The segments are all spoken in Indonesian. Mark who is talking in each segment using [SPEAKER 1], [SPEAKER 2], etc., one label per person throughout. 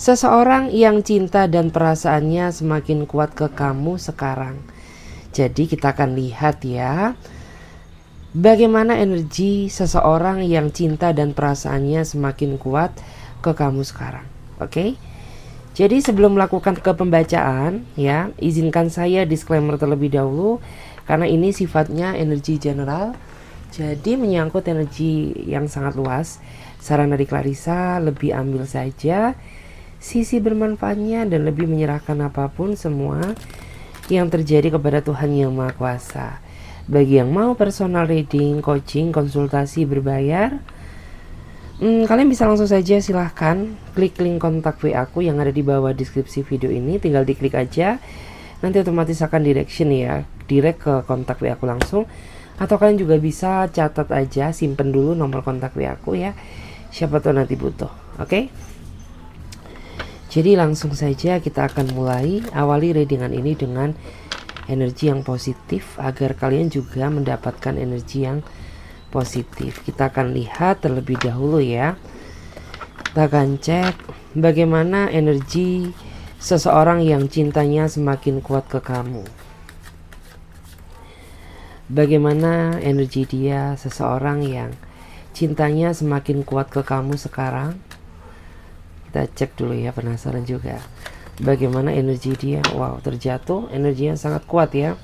[SPEAKER 1] Seseorang yang cinta dan perasaannya semakin kuat ke kamu sekarang. Jadi kita akan lihat ya, bagaimana energi seseorang yang cinta dan perasaannya semakin kuat ke kamu sekarang. Oke? Jadi sebelum melakukan ke pembacaan ya, izinkan saya disclaimer terlebih dahulu karena ini sifatnya energi general. Jadi menyangkut energi yang sangat luas. Saran dari Clarissa, lebih ambil saja sisi bermanfaatnya dan lebih menyerahkan apapun semua yang terjadi kepada Tuhan Yang Maha Kuasa. Bagi yang mau personal reading, coaching, konsultasi berbayar, kalian bisa langsung saja silahkan klik link kontak WA aku yang ada di bawah deskripsi video ini. Tinggal diklik aja, nanti otomatis akan direct ke kontak WA aku langsung. Atau kalian juga bisa catat aja, simpen dulu nomor kontak WA aku ya, siapa tahu nanti butuh. Oke? Jadi langsung saja kita akan mulai. Awali readingan ini dengan energi yang positif agar kalian juga mendapatkan energi yang positif. Kita akan lihat terlebih dahulu ya. Kita akan cek bagaimana energi seseorang yang cintanya semakin kuat ke kamu. Bagaimana energi dia, seseorang yang cintanya semakin kuat ke kamu sekarang. Kita cek dulu ya, penasaran juga bagaimana energi dia. Wow, terjatuh, energi yang sangat kuat ya.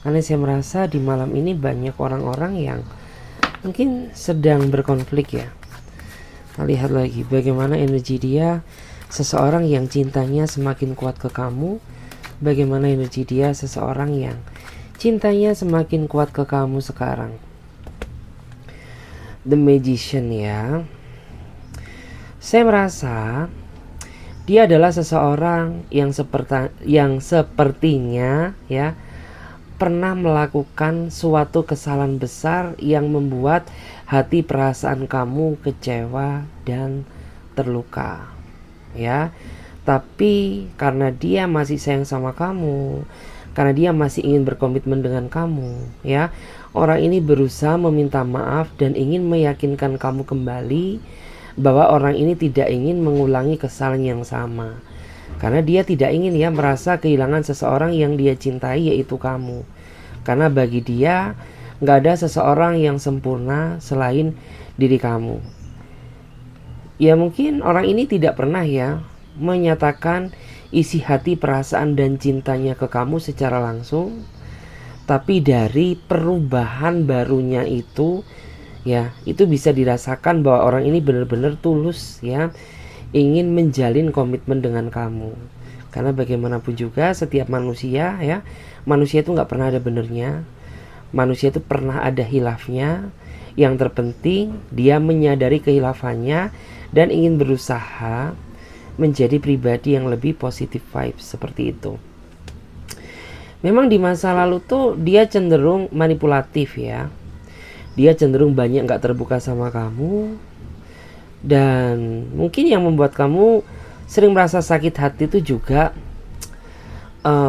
[SPEAKER 1] Karena saya merasa di malam ini banyak orang-orang yang mungkin sedang berkonflik ya. Kita lihat lagi bagaimana energi dia, seseorang yang cintanya semakin kuat ke kamu. Bagaimana energi dia, seseorang yang cintanya semakin kuat ke kamu sekarang. The Magician ya. Saya merasa dia adalah seseorang yang sepertinya ya pernah melakukan suatu kesalahan besar yang membuat hati perasaan kamu kecewa dan terluka ya. Tapi karena dia masih sayang sama kamu, karena dia masih ingin berkomitmen dengan kamu ya, orang ini berusaha meminta maaf dan ingin meyakinkan kamu kembali bahwa orang ini tidak ingin mengulangi kesalahan yang sama. Karena dia tidak ingin ya merasa kehilangan seseorang yang dia cintai, yaitu kamu. Karena bagi dia nggak ada seseorang yang sempurna selain diri kamu. Ya mungkin orang ini tidak pernah ya menyatakan isi hati, perasaan dan cintanya ke kamu secara langsung. Tapi dari perubahan barunya itu ya, itu bisa dirasakan bahwa orang ini benar-benar tulus ya, ingin menjalin komitmen dengan kamu. Karena bagaimanapun juga setiap manusia ya, manusia itu nggak pernah ada benernya, manusia itu pernah ada hilafnya. Yang terpenting dia menyadari kehilafannya dan ingin berusaha menjadi pribadi yang lebih positive vibes seperti itu. Memang di masa lalu tuh dia cenderung manipulatif ya. Dia cenderung banyak gak terbuka sama kamu. Dan mungkin yang membuat kamu sering merasa sakit hati itu juga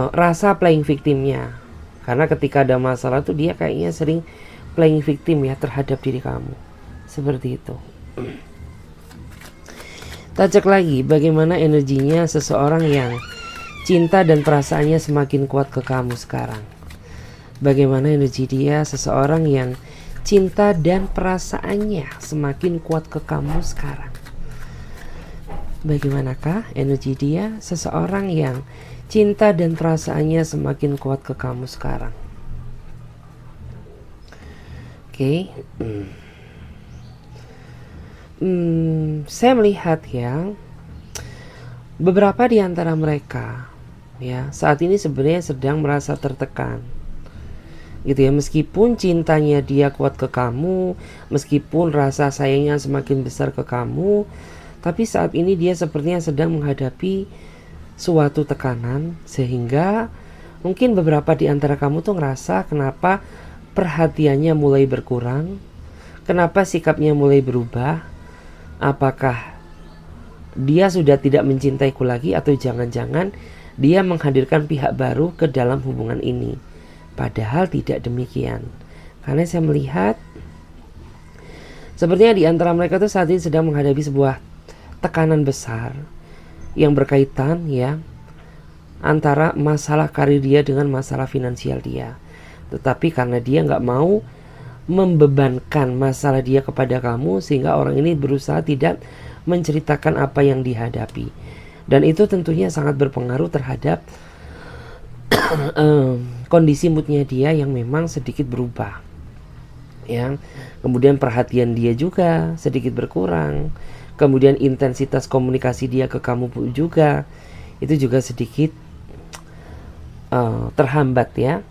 [SPEAKER 1] rasa playing victimnya. Karena ketika ada masalah tuh dia kayaknya sering playing victim ya terhadap diri kamu. Seperti itu. Kita cek lagi bagaimana energinya seseorang yang cinta dan perasaannya semakin kuat ke kamu sekarang. Bagaimana energi dia, seseorang yang cinta dan perasaannya semakin kuat ke kamu sekarang. Bagaimanakah energi dia, seseorang yang cinta dan perasaannya semakin kuat ke kamu sekarang? Oke. Saya melihat ya, beberapa di antara mereka ya saat ini sebenarnya sedang merasa tertekan gitu ya. Meskipun cintanya dia kuat ke kamu, meskipun rasa sayangnya semakin besar ke kamu, tapi saat ini dia sepertinya sedang menghadapi suatu tekanan, sehingga mungkin beberapa di antara kamu tuh ngerasa kenapa perhatiannya mulai berkurang, kenapa sikapnya mulai berubah. Apakah dia sudah tidak mencintaiku lagi, atau jangan-jangan dia menghadirkan pihak baru ke dalam hubungan ini. Padahal tidak demikian. Karena saya melihat sepertinya di antara mereka tuh saat ini sedang menghadapi sebuah tekanan besar yang berkaitan ya antara masalah karir dia dengan masalah finansial dia. Tetapi karena dia nggak mau membebankan masalah dia kepada kamu, sehingga orang ini berusaha tidak menceritakan apa yang dihadapi. Dan itu tentunya sangat berpengaruh terhadap kondisi moodnya dia yang memang sedikit berubah. Ya, kemudian perhatian dia juga sedikit berkurang. Kemudian intensitas komunikasi dia ke kamu juga itu juga sedikit terhambat ya.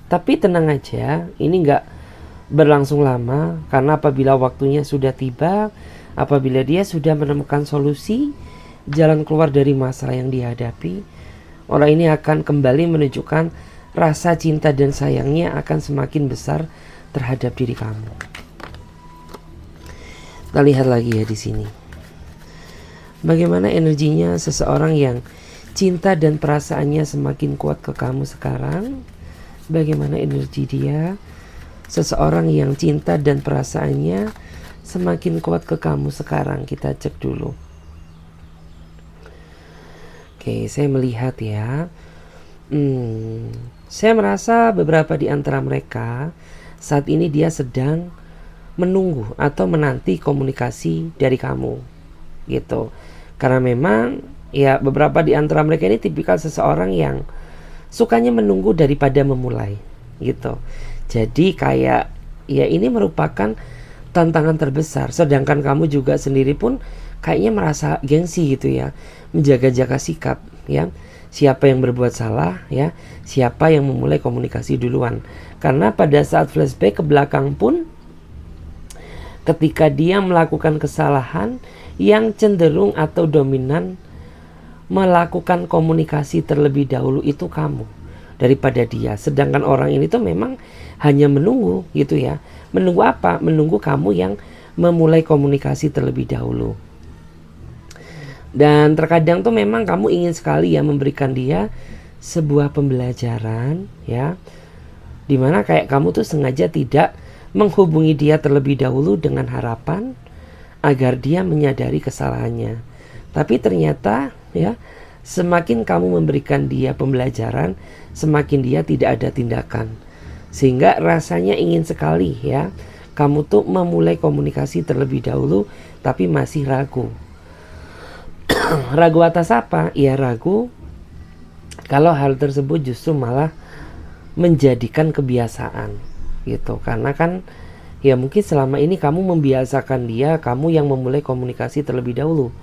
[SPEAKER 1] Tapi tenang aja, ini nggak berlangsung lama, karena apabila waktunya sudah tiba, apabila dia sudah menemukan solusi jalan keluar dari masalah yang dihadapi, orang ini akan kembali menunjukkan rasa cinta dan sayangnya akan semakin besar terhadap diri kamu. Kita lihat lagi ya di sini. Bagaimana energinya seseorang yang cinta dan perasaannya semakin kuat ke kamu sekarang? Bagaimana energi dia? Seseorang yang cinta dan perasaannya semakin kuat ke kamu sekarang. Kita cek dulu. Oke, saya melihat ya. Saya merasa beberapa di antara mereka saat ini dia sedang menunggu atau menanti komunikasi dari kamu gitu. Karena memang ya beberapa di antara mereka ini tipikal seseorang yang sukanya menunggu daripada memulai gitu. Jadi kayak ya ini merupakan tantangan terbesar, sedangkan kamu juga sendiri pun kayaknya merasa gengsi gitu ya, menjaga-jaga sikap ya. Siapa yang berbuat salah ya, siapa yang memulai komunikasi duluan. Karena pada saat flashback ke belakang pun, ketika dia melakukan kesalahan, yang cenderung atau dominan melakukan komunikasi terlebih dahulu itu kamu daripada dia. Sedangkan orang ini tuh memang hanya menunggu gitu ya. Menunggu apa? Menunggu kamu yang memulai komunikasi terlebih dahulu. Dan terkadang tuh memang kamu ingin sekali ya memberikan dia sebuah pembelajaran ya, dimana kayak kamu tuh sengaja tidak menghubungi dia terlebih dahulu dengan harapan agar dia menyadari kesalahannya. Tapi ternyata ya, semakin kamu memberikan dia pembelajaran, semakin dia tidak ada tindakan. Sehingga rasanya ingin sekali ya kamu tuh memulai komunikasi terlebih dahulu, tapi masih ragu. Ragu atas apa? Ya ragu kalau hal tersebut justru malah menjadikan kebiasaan gitu. Karena kan ya mungkin selama ini kamu membiasakan dia, kamu yang memulai komunikasi terlebih dahulu.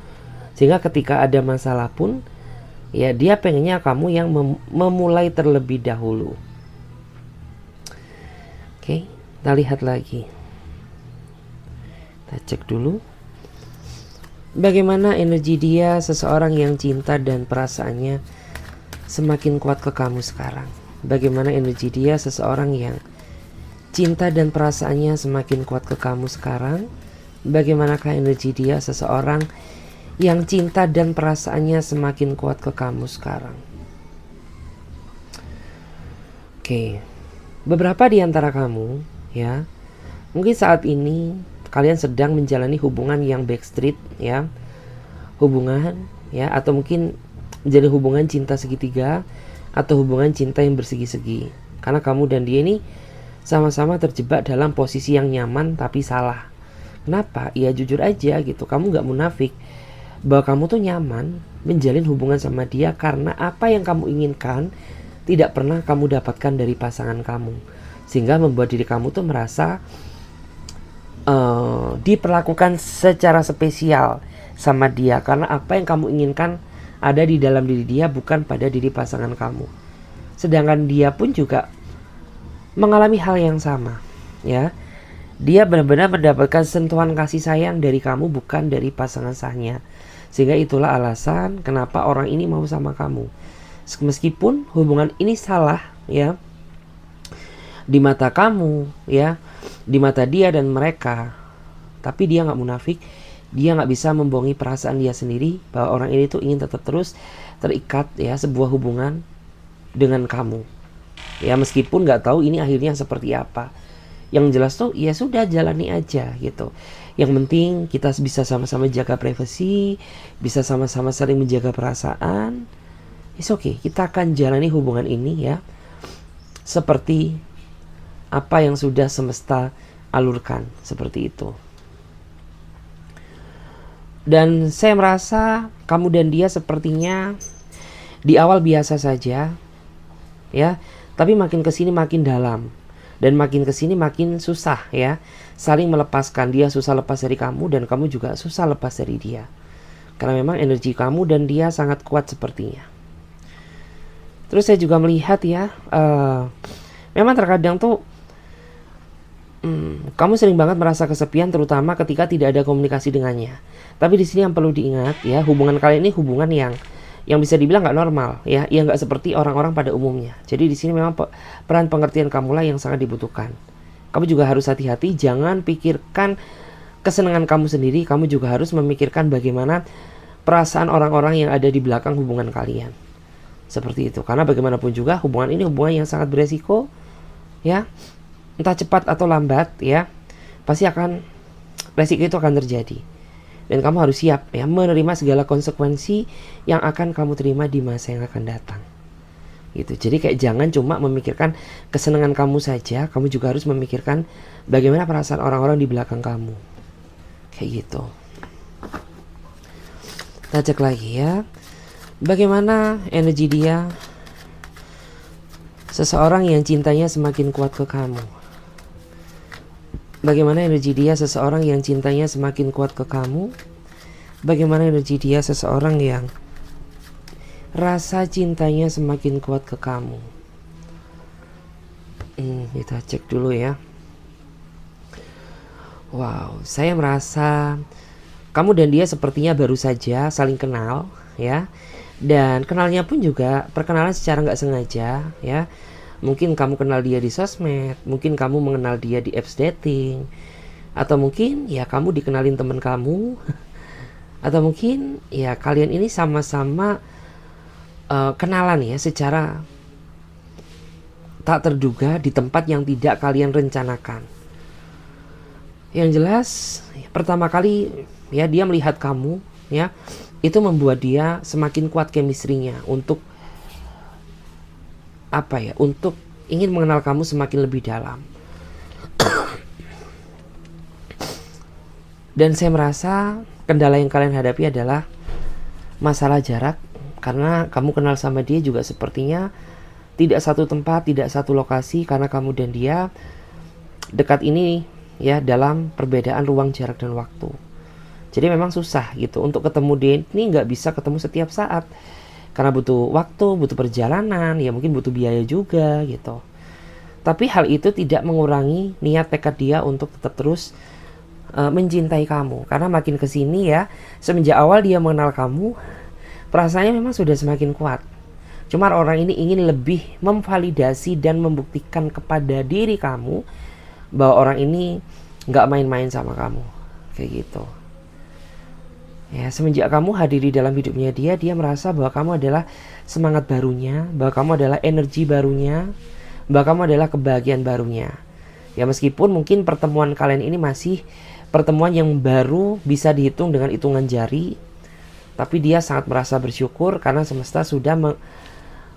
[SPEAKER 1] Sehingga ketika ada masalah pun ya dia pengennya kamu yang memulai terlebih dahulu. Oke, kita lihat lagi. Kita cek dulu. Bagaimana energi dia, seseorang yang cinta dan perasaannya semakin kuat ke kamu sekarang. Bagaimana energi dia, seseorang yang cinta dan perasaannya semakin kuat ke kamu sekarang. Bagaimanakah energi dia, seseorang yang cinta dan perasaannya semakin kuat ke kamu sekarang. Oke, beberapa di antara kamu ya, mungkin saat ini kalian sedang menjalani hubungan yang backstreet ya, hubungan ya, atau mungkin menjadi hubungan cinta segitiga atau hubungan cinta yang bersegi-segi. Karena kamu dan dia ini sama-sama terjebak dalam posisi yang nyaman tapi salah. Kenapa? Ya jujur aja gitu, kamu gak munafik bahwa kamu tuh nyaman menjalin hubungan sama dia karena apa yang kamu inginkan tidak pernah kamu dapatkan dari pasangan kamu, sehingga membuat diri kamu tuh merasa diperlakukan secara spesial sama dia, karena apa yang kamu inginkan ada di dalam diri dia, bukan pada diri pasangan kamu. Sedangkan dia pun juga mengalami hal yang sama ya. Dia benar-benar mendapatkan sentuhan kasih sayang dari kamu, bukan dari pasangan sahnya. Sehingga itulah alasan kenapa orang ini mau sama kamu. Meskipun hubungan ini salah ya di mata kamu ya, di mata dia dan mereka, tapi dia gak munafik. Dia gak bisa membohongi perasaan dia sendiri bahwa orang ini tuh ingin tetap terus terikat ya, sebuah hubungan dengan kamu. Ya meskipun nggak tahu ini akhirnya seperti apa. Yang jelas tuh ya sudah, jalani aja gitu. Yang penting kita bisa sama-sama jaga privasi, bisa sama-sama saling menjaga perasaan. It's okay, kita akan jalani hubungan ini ya seperti apa yang sudah semesta alurkan, seperti itu. Dan saya merasa kamu dan dia sepertinya di awal biasa saja ya, tapi makin kesini makin dalam, dan makin kesini makin susah ya, saling melepaskan. Dia susah lepas dari kamu, dan kamu juga susah lepas dari dia, karena memang energi kamu dan dia sangat kuat sepertinya. Terus saya juga melihat ya, memang terkadang tuh kamu sering banget merasa kesepian, terutama ketika tidak ada komunikasi dengannya. Tapi di sini yang perlu diingat ya, hubungan kalian ini hubungan yang bisa dibilang nggak normal ya, yang nggak seperti orang-orang pada umumnya. Jadi di sini memang peran pengertian kamulah yang sangat dibutuhkan. Kamu juga harus hati-hati, jangan pikirkan kesenangan kamu sendiri, kamu juga harus memikirkan bagaimana perasaan orang-orang yang ada di belakang hubungan kalian. Seperti itu, karena bagaimanapun juga hubungan ini hubungan yang sangat beresiko ya, entah cepat atau lambat ya, pasti akan, resiko itu akan terjadi. Dan kamu harus siap ya menerima segala konsekuensi yang akan kamu terima di masa yang akan datang. Gitu. Jadi kayak jangan cuma memikirkan kesenangan kamu saja, kamu juga harus memikirkan bagaimana perasaan orang-orang di belakang kamu. Kayak gitu. Kita cek lagi ya. Bagaimana energi dia? Seseorang yang cintanya semakin kuat ke kamu. Bagaimana energi dia seseorang yang cintanya semakin kuat ke kamu? Bagaimana energi dia seseorang yang rasa cintanya semakin kuat ke kamu? Kita cek dulu ya. Wow, saya merasa kamu dan dia sepertinya baru saja saling kenal ya. Dan kenalnya pun juga perkenalan secara nggak sengaja ya. Mungkin kamu kenal dia di sosmed, mungkin kamu mengenal dia di apps dating, atau mungkin ya kamu dikenalin teman kamu, atau mungkin ya kalian ini sama-sama kenalan ya secara tak terduga di tempat yang tidak kalian rencanakan. Yang jelas pertama kali ya dia melihat kamu ya, itu membuat dia semakin kuat chemistry-nya untuk apa ya, untuk ingin mengenal kamu semakin lebih dalam. Dan saya merasa kendala yang kalian hadapi adalah masalah jarak, karena kamu kenal sama dia juga sepertinya tidak satu tempat, tidak satu lokasi, karena kamu dan dia dekat ini ya dalam perbedaan ruang, jarak, dan waktu. Jadi memang susah gitu untuk ketemu dia ini, nggak bisa ketemu setiap saat. Karena butuh waktu, butuh perjalanan, ya mungkin butuh biaya juga gitu. Tapi hal itu tidak mengurangi niat tekad dia untuk tetap terus mencintai kamu. Karena makin kesini ya, semenjak awal dia mengenal kamu, perasaannya memang sudah semakin kuat. Cuma orang ini ingin lebih memvalidasi dan membuktikan kepada diri kamu bahwa orang ini nggak main-main sama kamu. Kayak gitu. Ya, semenjak kamu hadiri dalam hidupnya dia merasa bahwa kamu adalah semangat barunya, bahwa kamu adalah energi barunya, bahwa kamu adalah kebahagiaan barunya. Ya meskipun mungkin pertemuan kalian ini masih pertemuan yang baru, bisa dihitung dengan hitungan jari, tapi dia sangat merasa bersyukur karena semesta sudah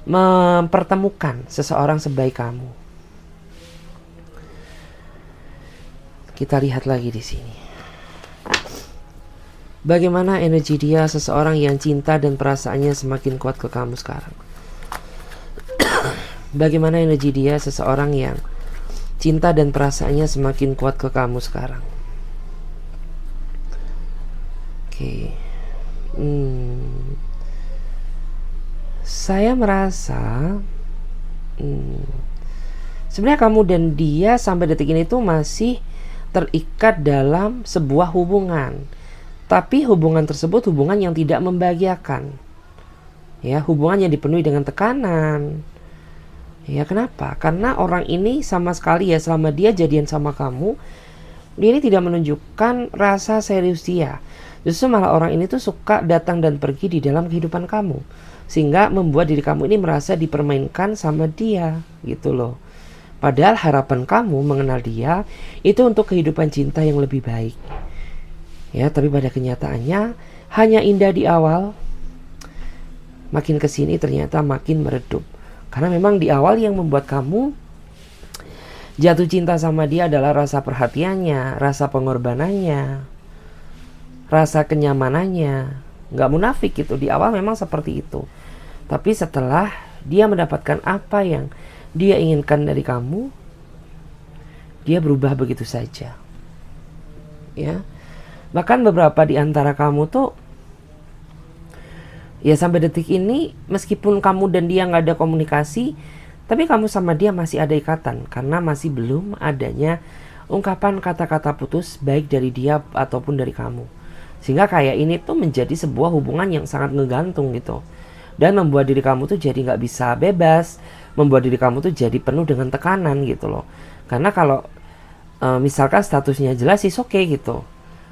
[SPEAKER 1] mempertemukan seseorang sebaik kamu. Kita lihat lagi di sini. Bagaimana energi dia seseorang yang cinta dan perasaannya semakin kuat ke kamu sekarang? Bagaimana energi dia seseorang yang cinta dan perasaannya semakin kuat ke kamu sekarang? Oke. Saya merasa sebenarnya kamu dan dia sampai detik ini tuh masih terikat dalam sebuah hubungan. Tapi hubungan tersebut hubungan yang tidak membahagiakan. Ya, hubungan yang dipenuhi dengan tekanan. Ya, kenapa? Karena orang ini sama sekali ya selama dia jadian sama kamu, dia ini tidak menunjukkan rasa serius dia. Justru malah orang ini tuh suka datang dan pergi di dalam kehidupan kamu. sehingga membuat diri kamu ini merasa dipermainkan sama dia gitu loh. Padahal harapan kamu mengenal dia itu untuk kehidupan cinta yang lebih baik. Ya, tapi pada kenyataannya hanya indah di awal, makin kesini ternyata makin meredup. Karena memang di awal yang membuat kamu jatuh cinta sama dia adalah rasa perhatiannya, rasa pengorbanannya, rasa kenyamanannya. Gak munafik gitu, di awal memang seperti itu. Tapi setelah dia mendapatkan apa yang dia inginkan dari kamu, dia berubah begitu saja. Ya, bahkan beberapa di antara kamu tuh, ya sampai detik ini, meskipun kamu dan dia gak ada komunikasi, tapi kamu sama dia masih ada ikatan, karena masih belum adanya ungkapan kata-kata putus baik dari dia ataupun dari kamu. Sehingga kayak ini tuh menjadi sebuah hubungan yang sangat ngegantung gitu. Dan membuat diri kamu tuh jadi gak bisa bebas, membuat diri kamu tuh jadi penuh dengan tekanan gitu loh. Karena kalau misalkan statusnya jelas sih oke gitu,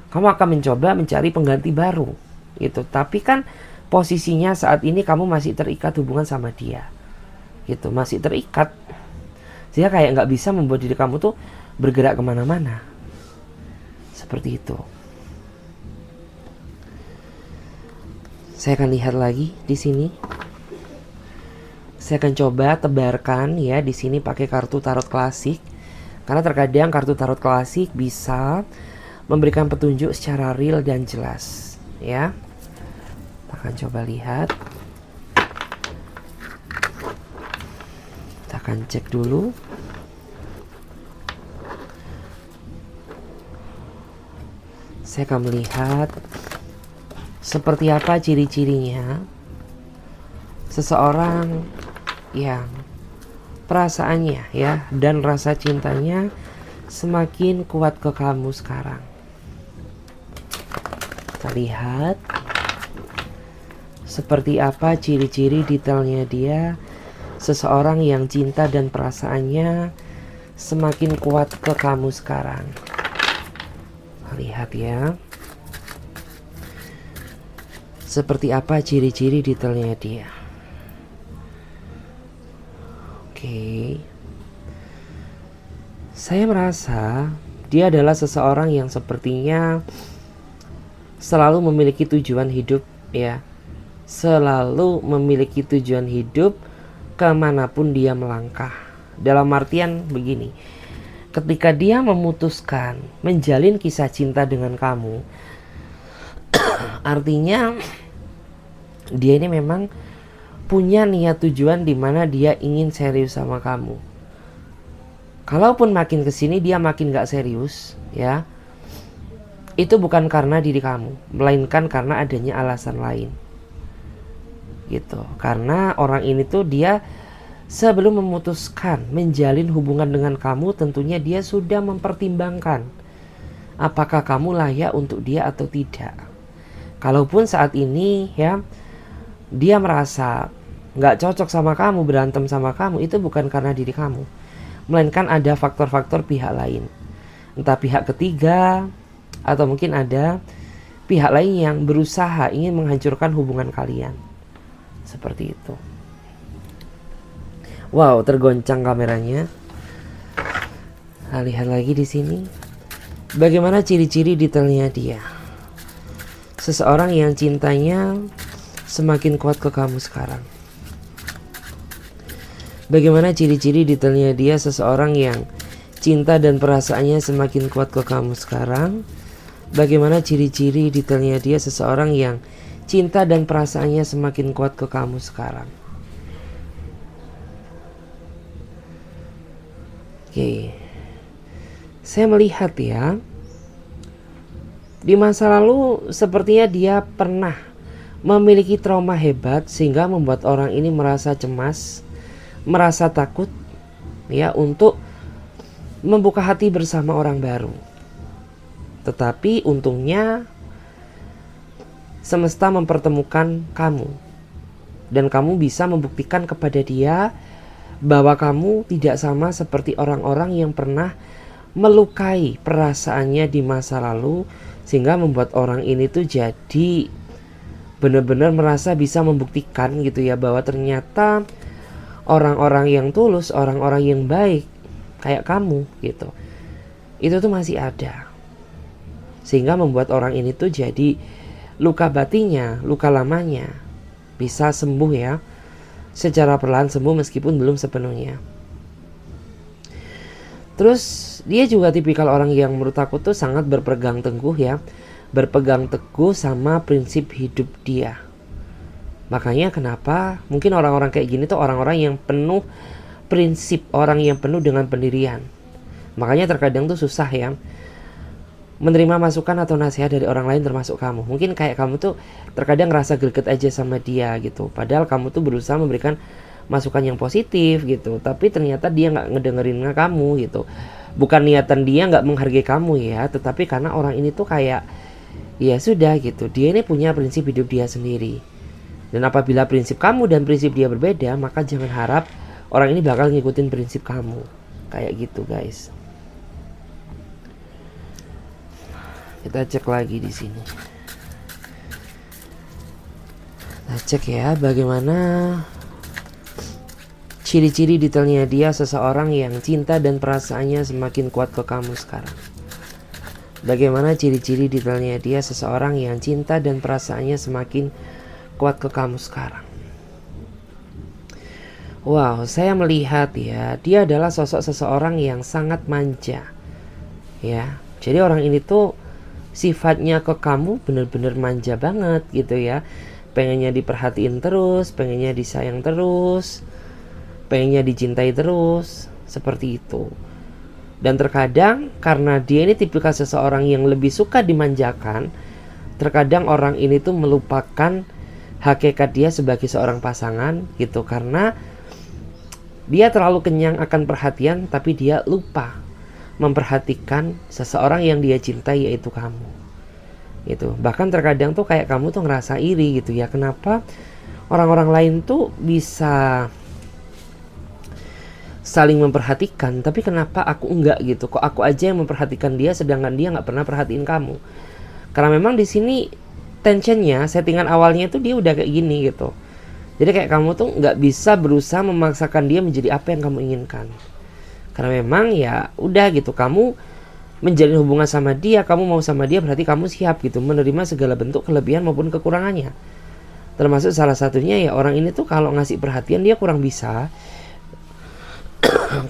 [SPEAKER 1] kamu akan mencoba mencari pengganti baru gitu. Tapi kan posisinya saat ini kamu masih terikat hubungan sama dia gitu, masih terikat, sehingga kayak nggak bisa membuat diri kamu tuh bergerak kemana-mana seperti itu. Saya akan lihat lagi di sini. Saya akan coba tebarkan ya di sini pakai kartu tarot klasik, karena terkadang kartu tarot klasik bisa memberikan petunjuk secara real dan jelas ya. Kita akan coba lihat. Kita akan cek dulu. Saya akan melihat seperti apa ciri-cirinya seseorang yang perasaannya ya dan rasa cintanya semakin kuat ke kamu sekarang. Kita lihat seperti apa ciri-ciri detailnya dia, seseorang yang cinta dan perasaannya semakin kuat ke kamu sekarang. Lihat ya, seperti apa ciri-ciri detailnya dia. Oke, saya merasa dia adalah seseorang yang sepertinya selalu memiliki tujuan hidup ya, selalu memiliki tujuan hidup kemanapun dia melangkah. Dalam artian begini, ketika dia memutuskan menjalin kisah cinta dengan kamu, artinya dia ini memang punya niat tujuan di mana dia ingin serius sama kamu. Kalaupun makin kesini dia makin gak serius ya, itu bukan karena diri kamu, melainkan karena adanya alasan lain gitu. Karena orang ini tuh dia sebelum memutuskan menjalin hubungan dengan kamu, tentunya dia sudah mempertimbangkan apakah kamu layak untuk dia atau tidak. Kalaupun saat ini ya dia merasa gak cocok sama kamu, berantem sama kamu, itu bukan karena diri kamu, melainkan ada faktor-faktor pihak lain. Entah pihak ketiga, atau mungkin ada pihak lain yang berusaha ingin menghancurkan hubungan kalian. Seperti itu. Wow, tergoncang kameranya. Nah, lihat lagi di sini. Bagaimana ciri-ciri detailnya dia. Seseorang yang cintanya semakin kuat ke kamu sekarang. Bagaimana ciri-ciri detailnya dia, seseorang yang cinta dan perasaannya semakin kuat ke kamu sekarang. Bagaimana ciri-ciri detailnya dia, seseorang yang cinta dan perasaannya semakin kuat ke kamu sekarang. Oke, saya melihat ya, di masa lalu sepertinya dia pernah memiliki trauma hebat sehingga membuat orang ini merasa cemas, merasa takut ya untuk membuka hati bersama orang baru. Tetapi untungnya semesta mempertemukan kamu, dan kamu bisa membuktikan kepada dia bahwa kamu tidak sama seperti orang-orang yang pernah melukai perasaannya di masa lalu, sehingga membuat orang ini tuh jadi benar-benar merasa bisa membuktikan gitu ya, bahwa ternyata orang-orang yang tulus, orang-orang yang baik kayak kamu gitu, itu tuh masih ada. Sehingga membuat orang ini tuh jadi luka batinnya, luka lamanya bisa sembuh ya, secara perlahan sembuh meskipun belum sepenuhnya. Terus dia juga tipikal orang yang menurut aku tuh sangat berpegang teguh ya, berpegang teguh sama prinsip hidup dia. Makanya kenapa mungkin orang-orang kayak gini tuh orang-orang yang penuh prinsip, orang yang penuh dengan pendirian. Makanya terkadang tuh susah ya menerima masukan atau nasihat dari orang lain termasuk kamu. Mungkin kayak kamu tuh terkadang ngerasa greget aja sama dia gitu, padahal kamu tuh berusaha memberikan masukan yang positif gitu, tapi ternyata dia nggak ngedengerin kamu gitu. Bukan niatan dia nggak menghargai kamu ya, tetapi karena orang ini tuh kayak ya sudah gitu, dia ini punya prinsip hidup dia sendiri. Dan apabila prinsip kamu dan prinsip dia berbeda, maka jangan harap orang ini bakal ngikutin prinsip kamu. Kayak gitu guys. Kita cek lagi di sini. Kita cek ya bagaimana ciri-ciri detailnya dia seseorang yang cinta dan perasaannya semakin kuat ke kamu sekarang. Bagaimana ciri-ciri detailnya dia seseorang yang cinta dan perasaannya semakin kuat ke kamu sekarang. Wow, saya melihat ya, dia adalah sosok seseorang yang sangat manja. Ya, jadi orang ini tuh sifatnya ke kamu bener-bener manja banget gitu ya. Pengennya diperhatiin terus, pengennya disayang terus, pengennya dicintai terus, seperti itu. Dan terkadang karena dia ini tipikal seseorang yang lebih suka dimanjakan, terkadang orang ini tuh melupakan hakikat dia sebagai seorang pasangan gitu, karena dia terlalu kenyang akan perhatian, tapi dia lupa memperhatikan seseorang yang dia cintai, yaitu kamu. Gitu. Bahkan terkadang tuh kayak kamu tuh ngerasa iri gitu ya, kenapa orang-orang lain tuh bisa saling memperhatikan, tapi kenapa aku enggak gitu? Kok aku aja yang memperhatikan dia, sedangkan dia nggak pernah perhatiin kamu? Karena memang di sini tensionnya, settingan awalnya itu dia udah kayak gini gitu. Jadi kayak kamu tuh nggak bisa berusaha memaksakan dia menjadi apa yang kamu inginkan. Karena memang ya udah gitu, kamu menjalin hubungan sama dia, kamu mau sama dia, berarti kamu siap gitu menerima segala bentuk kelebihan maupun kekurangannya. Termasuk salah satunya ya orang ini tuh kalau ngasih perhatian dia kurang bisa.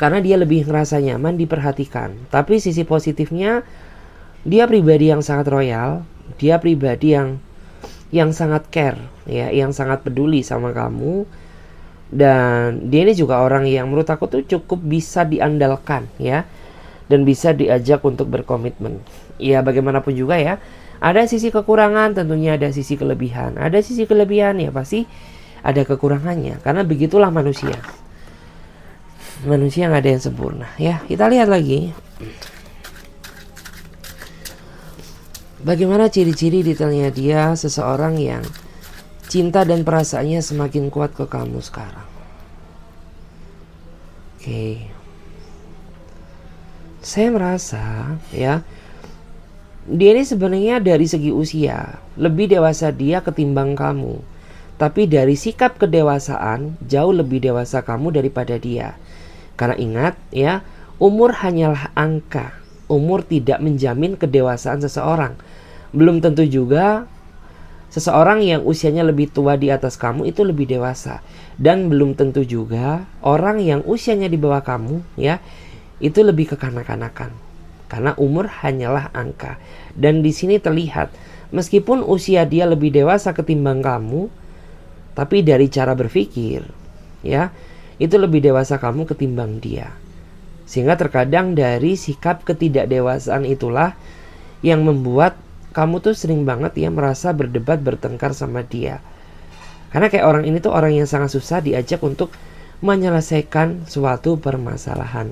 [SPEAKER 1] Karena dia lebih ngerasa nyaman diperhatikan. Tapi sisi positifnya, dia pribadi yang sangat royal, dia pribadi yang sangat care ya, yang sangat peduli sama kamu. Dan dia ini juga orang yang menurut aku tuh cukup bisa diandalkan ya, dan bisa diajak untuk berkomitmen. Ya bagaimanapun juga ya, ada sisi kekurangan, tentunya ada sisi kelebihan. Ada sisi kelebihan ya pasti ada kekurangannya, karena begitulah manusia. Manusia nggak ada yang sempurna ya. Kita lihat lagi bagaimana ciri-ciri detailnya dia seseorang yang cinta dan perasaannya semakin kuat ke kamu sekarang. Oke. Saya merasa ya, dia ini sebenarnya dari segi usia lebih dewasa dia ketimbang kamu. Tapi dari sikap kedewasaan jauh lebih dewasa kamu daripada dia. Karena ingat ya, umur hanyalah angka. Umur tidak menjamin kedewasaan seseorang. Belum tentu juga seseorang yang usianya lebih tua di atas kamu itu lebih dewasa. Dan belum tentu juga orang yang usianya di bawah kamu ya, itu lebih kekanak-kanakan. Karena umur hanyalah angka. Dan di sini terlihat, meskipun usia dia lebih dewasa ketimbang kamu, tapi dari cara berpikir ya, itu lebih dewasa kamu ketimbang dia. Sehingga terkadang dari sikap ketidakdewasaan itulah yang membuat kamu tuh sering banget ya merasa berdebat, bertengkar sama dia. Karena kayak orang ini tuh orang yang sangat susah diajak untuk menyelesaikan suatu permasalahan.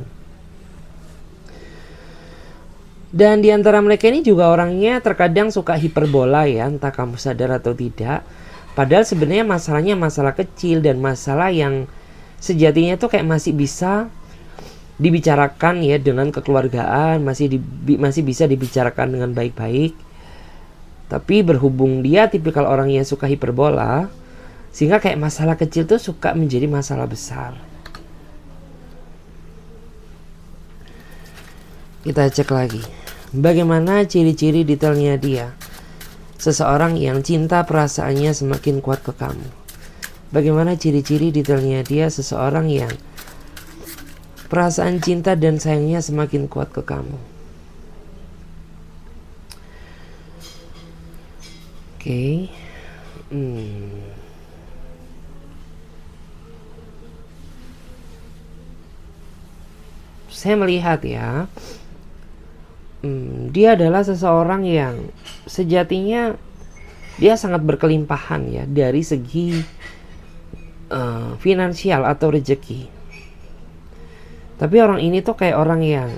[SPEAKER 1] Dan di antara mereka ini juga orangnya terkadang suka hiperbola ya, entah kamu sadar atau tidak. Padahal sebenarnya masalahnya masalah kecil dan masalah yang sejatinya tuh kayak masih bisa dibicarakan ya dengan kekeluargaan, masih bisa dibicarakan dengan baik-baik. Tapi berhubung dia tipikal orang yang suka hiperbola, sehingga kayak masalah kecil tuh suka menjadi masalah besar. Kita cek lagi. Bagaimana ciri-ciri detailnya dia? Seseorang yang cinta perasaannya semakin kuat ke kamu. Bagaimana ciri-ciri detailnya dia? Seseorang yang perasaan cinta dan sayangnya semakin kuat ke kamu. Oke. Saya melihat ya, dia adalah seseorang yang sejatinya dia sangat berkelimpahan ya dari segi finansial atau rezeki. Tapi orang ini tuh kayak orang yang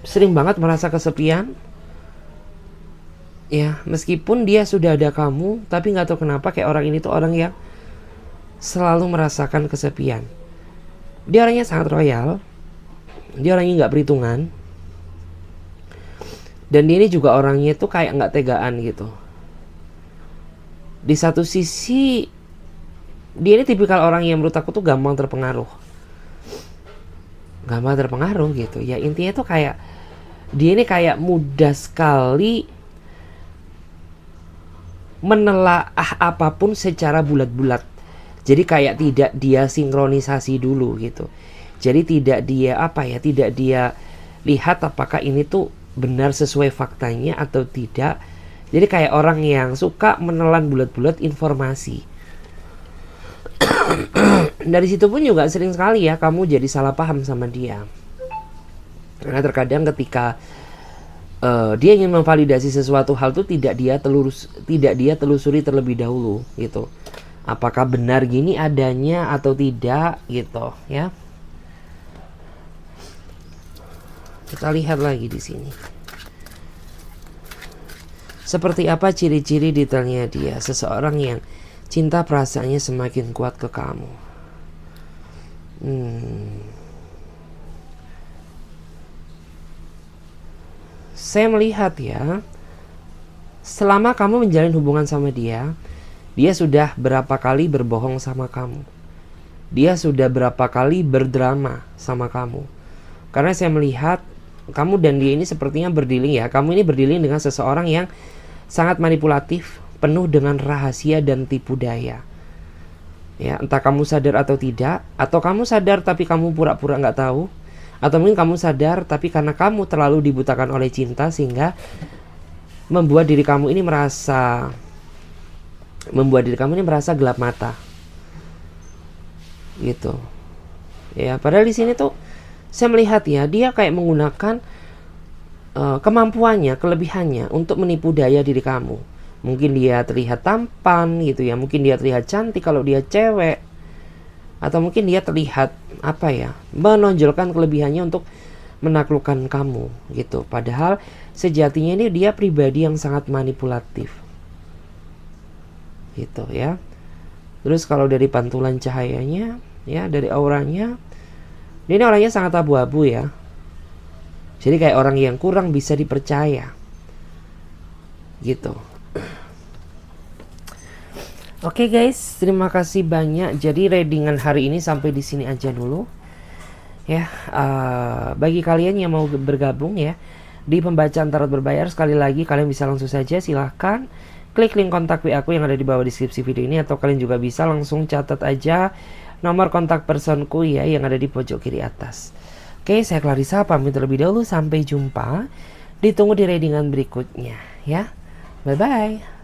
[SPEAKER 1] sering banget merasa kesepian. Ya, meskipun dia sudah ada kamu, tapi nggak tahu kenapa kayak orang ini tuh orang yang selalu merasakan kesepian. Dia orangnya sangat royal, dia orangnya nggak perhitungan, dan dia ini juga orangnya tuh kayak nggak tegaan gitu. Di satu sisi, dia ini tipikal orang yang menurut aku tuh gampang terpengaruh gitu. Ya intinya tuh kayak dia ini kayak mudah sekali menelaah apapun secara bulat-bulat. Jadi kayak tidak dia sinkronisasi dulu gitu. Jadi tidak dia tidak dia lihat apakah ini tuh benar sesuai faktanya atau tidak. Jadi kayak orang yang suka menelan bulat-bulat informasi. Dari situ pun juga sering sekali ya kamu jadi salah paham sama dia. Karena terkadang ketika dia ingin memvalidasi sesuatu hal itu tidak dia telusuri terlebih dahulu gitu. Apakah benar gini adanya atau tidak gitu ya. Kita lihat lagi di sini. Seperti apa ciri-ciri detailnya dia? Seseorang yang cinta perasaannya semakin kuat ke kamu. Saya melihat ya, selama kamu menjalin hubungan sama dia, dia sudah berapa kali berbohong sama kamu. Dia sudah berapa kali berdrama sama kamu. Karena saya melihat kamu dan dia ini sepertinya berdealing ya. Kamu ini berdealing dengan seseorang yang sangat manipulatif, penuh dengan rahasia dan tipu daya. Ya, entah kamu sadar atau tidak, atau kamu sadar tapi kamu pura-pura nggak tahu, atau mungkin kamu sadar tapi karena kamu terlalu dibutakan oleh cinta sehingga membuat diri kamu ini merasa gelap mata. Gitu. Ya, padahal di sini tuh saya melihat ya, dia kayak menggunakan kemampuannya, kelebihannya untuk menipu daya diri kamu. Mungkin dia terlihat tampan gitu ya, mungkin dia terlihat cantik kalau dia cewek, atau mungkin dia terlihat menonjolkan kelebihannya untuk menaklukkan kamu gitu. Padahal sejatinya ini dia pribadi yang sangat manipulatif gitu ya. Terus kalau dari pantulan cahayanya ya, dari auranya, ini orangnya sangat abu-abu ya. Jadi kayak orang yang kurang bisa dipercaya gitu. Oke guys, terima kasih banyak. Jadi readingan hari ini sampai di sini aja dulu. Ya, bagi kalian yang mau bergabung ya di pembacaan tarot berbayar, sekali lagi kalian bisa langsung saja silahkan klik link kontak WA aku yang ada di bawah deskripsi video ini, atau kalian juga bisa langsung catat aja nomor kontak personku ya yang ada di pojok kiri atas. Oke, saya Clarissa pamit terlebih dahulu. Sampai jumpa. Ditunggu di readingan berikutnya ya. Bye bye.